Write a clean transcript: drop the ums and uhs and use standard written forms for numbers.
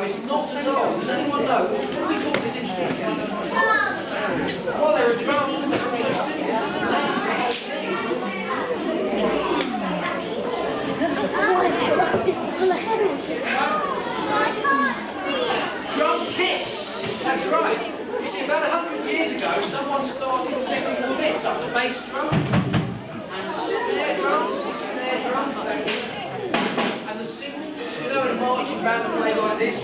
it's not at all. Does anyone know? What do we call this instrument? Well, there are drums. Drum kits. That's right. You see, about 100 years ago, someone started setting all this up, the bass drum, and the snare drum, and the cymbals. You know, in a marching band play like this,